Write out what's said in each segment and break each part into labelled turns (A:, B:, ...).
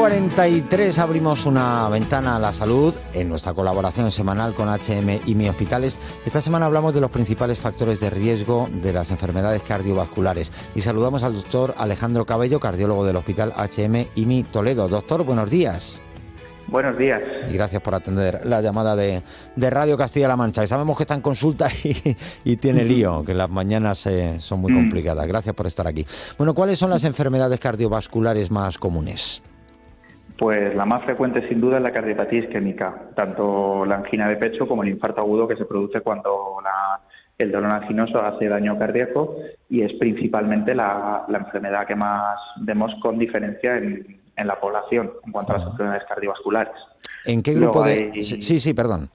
A: 8:43 abrimos una ventana a la salud en nuestra colaboración semanal con HM y Mi Hospitales. Esta semana hablamos de los principales factores de riesgo de las enfermedades cardiovasculares y saludamos al doctor Alejandro Cabello, cardiólogo del Hospital HM y Mi Toledo. Doctor, buenos días.
B: Buenos días.
A: Y gracias por atender la llamada de Radio Castilla-La Mancha. Y sabemos que está en consulta y tiene lío, que las mañanas son muy complicadas. Gracias por estar aquí. Bueno, ¿cuáles son las enfermedades cardiovasculares más comunes?
B: Pues la más frecuente sin duda es la cardiopatía isquémica, tanto la angina de pecho como el infarto agudo que se produce cuando el dolor anginoso hace daño cardíaco, y es principalmente la enfermedad que más vemos con diferencia en la población en cuanto a las enfermedades cardiovasculares.
A: ¿En qué grupo Sí, perdón.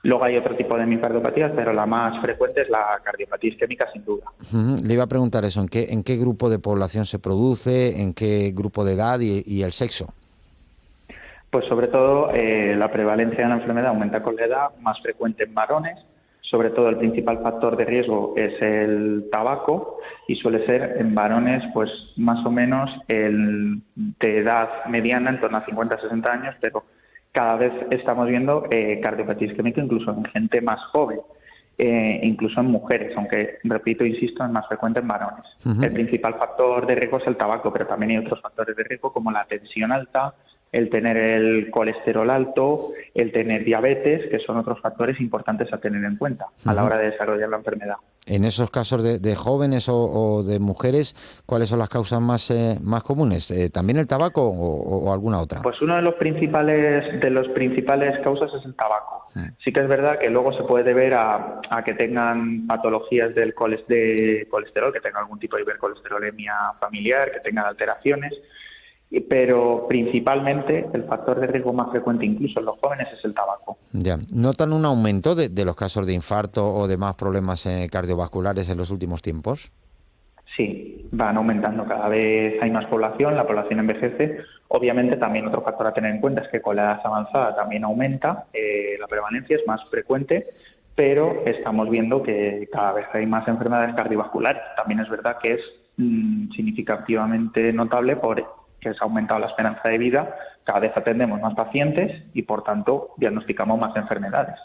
B: Luego hay otro tipo de micardiopatías, pero la más frecuente es la cardiopatía isquémica, sin duda.
A: Le iba a preguntar eso, ¿en qué grupo de población se produce, en qué grupo de edad y el sexo?
B: Pues sobre todo la prevalencia de la enfermedad aumenta con la edad, más frecuente en varones. Sobre todo el principal factor de riesgo es el tabaco y suele ser en varones pues más o menos de edad mediana, en torno a 50-60 años, pero cada vez estamos viendo cardiopatía isquémica incluso en gente más joven, incluso en mujeres, aunque, repito, insisto, es más frecuente en varones. El principal factor de riesgo es el tabaco, pero también hay otros factores de riesgo como la tensión alta, el tener el colesterol alto, el tener diabetes, que son otros factores importantes a tener en cuenta a la hora de desarrollar la enfermedad.
A: En esos casos de jóvenes o de mujeres, ¿cuáles son las causas más comunes? ¿También el tabaco o alguna otra?
B: Pues uno de los principales causas es el tabaco. Sí que es verdad que luego se puede deber a que tengan patologías de colesterol, que tengan algún tipo de hipercolesterolemia familiar, que tengan alteraciones, pero principalmente el factor de riesgo más frecuente incluso en los jóvenes es el tabaco.
A: Ya. ¿Notan un aumento de los casos de infarto o de más problemas cardiovasculares en los últimos tiempos?
B: Sí, van aumentando, cada vez hay más población, la población envejece. Obviamente también otro factor a tener en cuenta es que con la edad avanzada también aumenta, la prevalencia es más frecuente, pero estamos viendo que cada vez hay más enfermedades cardiovasculares. También es verdad que es significativamente notable que se ha aumentado la esperanza de vida, cada vez atendemos más pacientes y, por tanto, diagnosticamos más enfermedades.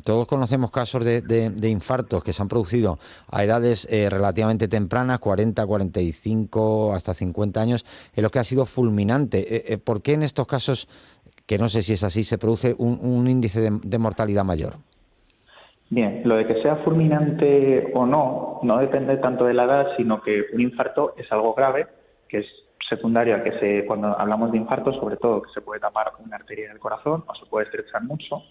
A: Todos conocemos casos de infartos que se han producido a edades relativamente tempranas, 40, 45, hasta 50 años, en lo que ha sido fulminante. ¿Por qué en estos casos, que no sé si es así, se produce un índice de mortalidad mayor?
B: Bien, lo de que sea fulminante o no depende tanto de la edad, sino que un infarto es algo grave, que es secundario a cuando hablamos de infarto, sobre todo que se puede tapar una arteria del corazón o se puede estrechar mucho.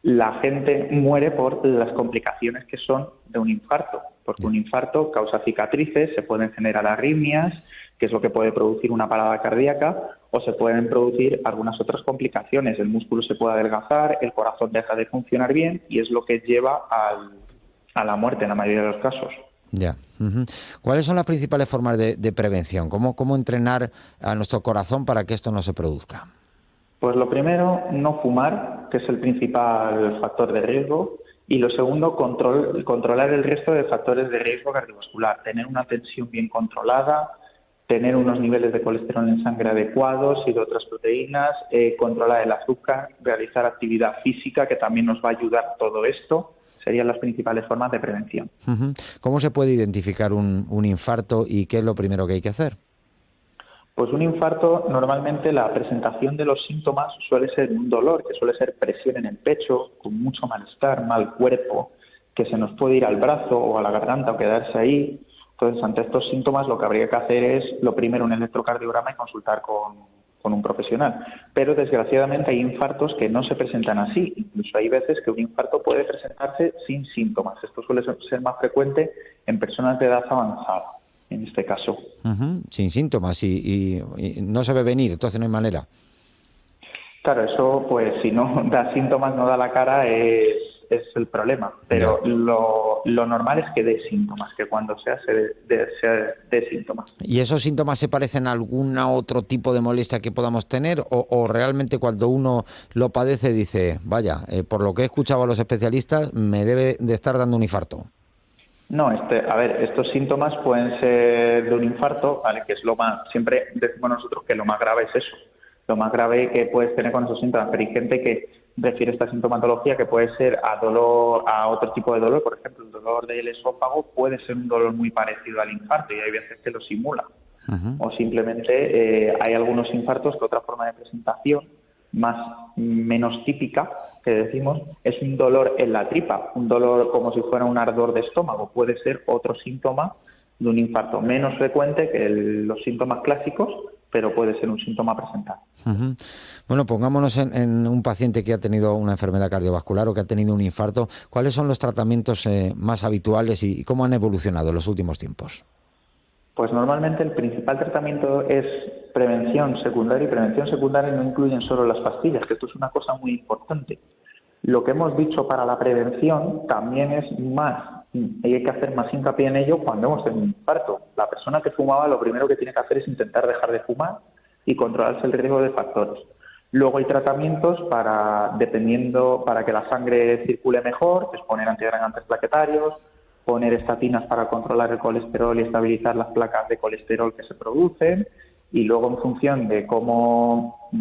B: La gente muere por las complicaciones que son de un infarto, porque un infarto causa cicatrices, se pueden generar arritmias, que es lo que puede producir una parada cardíaca, o se pueden producir algunas otras complicaciones. El músculo se puede adelgazar, el corazón deja de funcionar bien y es lo que lleva a la muerte en la mayoría de los casos.
A: Ya. ¿Cuáles son las principales formas de prevención? ¿Cómo entrenar a nuestro corazón para que esto no se produzca?
B: Pues lo primero, no fumar, que es el principal factor de riesgo, y lo segundo, controlar el resto de factores de riesgo cardiovascular, tener una tensión bien controlada, tener unos niveles de colesterol en sangre adecuados y de otras proteínas, controlar el azúcar, realizar actividad física, que también nos va a ayudar todo esto. Serían las principales formas de prevención.
A: ¿Cómo se puede identificar un infarto y qué es lo primero que hay que hacer?
B: Pues un infarto, normalmente la presentación de los síntomas suele ser un dolor, que suele ser presión en el pecho, con mucho malestar, mal cuerpo, que se nos puede ir al brazo o a la garganta o quedarse ahí. Entonces, ante estos síntomas lo que habría que hacer es, lo primero, un electrocardiograma y consultar con un profesional. Pero desgraciadamente hay infartos que no se presentan así. Incluso hay veces que un infarto puede presentarse sin síntomas. Esto suele ser más frecuente en personas de edad avanzada, en este caso.
A: Sin síntomas y no se ve venir, entonces no hay manera.
B: Claro, eso pues si no da síntomas, no da la cara, es el problema. Pero lo normal es que dé síntomas, que cuando sea dé síntomas.
A: ¿Y esos síntomas se parecen a algún otro tipo de molestia que podamos tener o realmente cuando uno lo padece dice, vaya, por lo que he escuchado a los especialistas, me debe de estar dando un infarto?
B: No, estos síntomas pueden ser de un infarto, ¿vale? Que es siempre decimos nosotros que lo más grave es eso, lo más grave que puedes tener con esos síntomas. Pero hay gente que refiere esta sintomatología que puede ser a dolor, a otro tipo de dolor. Por ejemplo, el dolor del esófago puede ser un dolor muy parecido al infarto y hay veces que lo simula. O simplemente hay algunos infartos que otra forma de presentación menos típica, que decimos, es un dolor en la tripa, un dolor como si fuera un ardor de estómago. Puede ser otro síntoma de un infarto, menos frecuente que los síntomas clásicos, pero puede ser un síntoma presentado.
A: Bueno, pongámonos en un paciente que ha tenido una enfermedad cardiovascular o que ha tenido un infarto. ¿Cuáles son los tratamientos más habituales y cómo han evolucionado en los últimos tiempos?
B: Pues normalmente el principal tratamiento es prevención secundaria, y prevención secundaria no incluyen solo las pastillas, que esto es una cosa muy importante. Lo que hemos dicho para la prevención también es más, y hay que hacer más hincapié en ello cuando hemos tenido un infarto. La persona que fumaba lo primero que tiene que hacer es intentar dejar de fumar y controlarse el riesgo de factores. Luego hay tratamientos para que la sangre circule mejor, que es poner antiagregantes plaquetarios, poner estatinas para controlar el colesterol y estabilizar las placas de colesterol que se producen, y luego en función de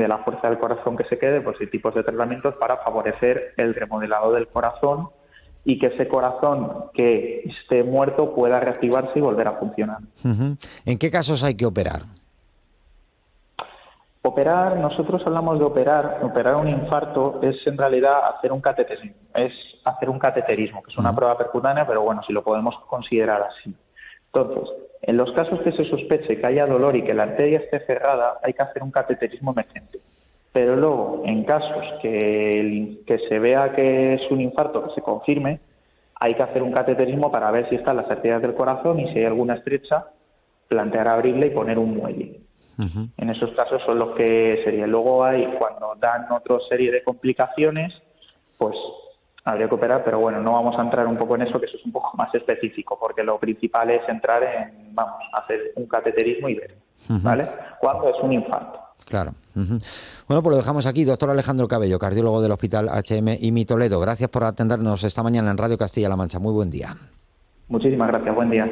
B: la fuerza del corazón que se quede, pues hay tipos de tratamientos para favorecer el remodelado del corazón y que ese corazón que esté muerto pueda reactivarse y volver a funcionar.
A: ¿En qué casos hay que operar?
B: Operar, nosotros hablamos de operar un infarto es en realidad hacer un cateterismo, que es una prueba percutánea, pero bueno, si lo podemos considerar así. Entonces, en los casos que se sospeche que haya dolor y que la arteria esté cerrada, hay que hacer un cateterismo emergente. Pero luego, en casos que se vea que es un infarto, que se confirme, hay que hacer un cateterismo para ver si están las arterias del corazón y si hay alguna estrecha, plantear abrirla y poner un muelle. En esos casos son los que sería. Luego cuando dan otra serie de complicaciones, pues habría que operar, pero bueno, no vamos a entrar un poco en eso, que eso es un poco más específico, porque lo principal es entrar hacer un cateterismo y ver, ¿vale? Cuando es un infarto.
A: Claro. Bueno, pues lo dejamos aquí. Doctor Alejandro Cabello, cardiólogo del Hospital HM IMI Toledo. Gracias por atendernos esta mañana en Radio Castilla-La Mancha. Muy buen día.
B: Muchísimas gracias. Buen día.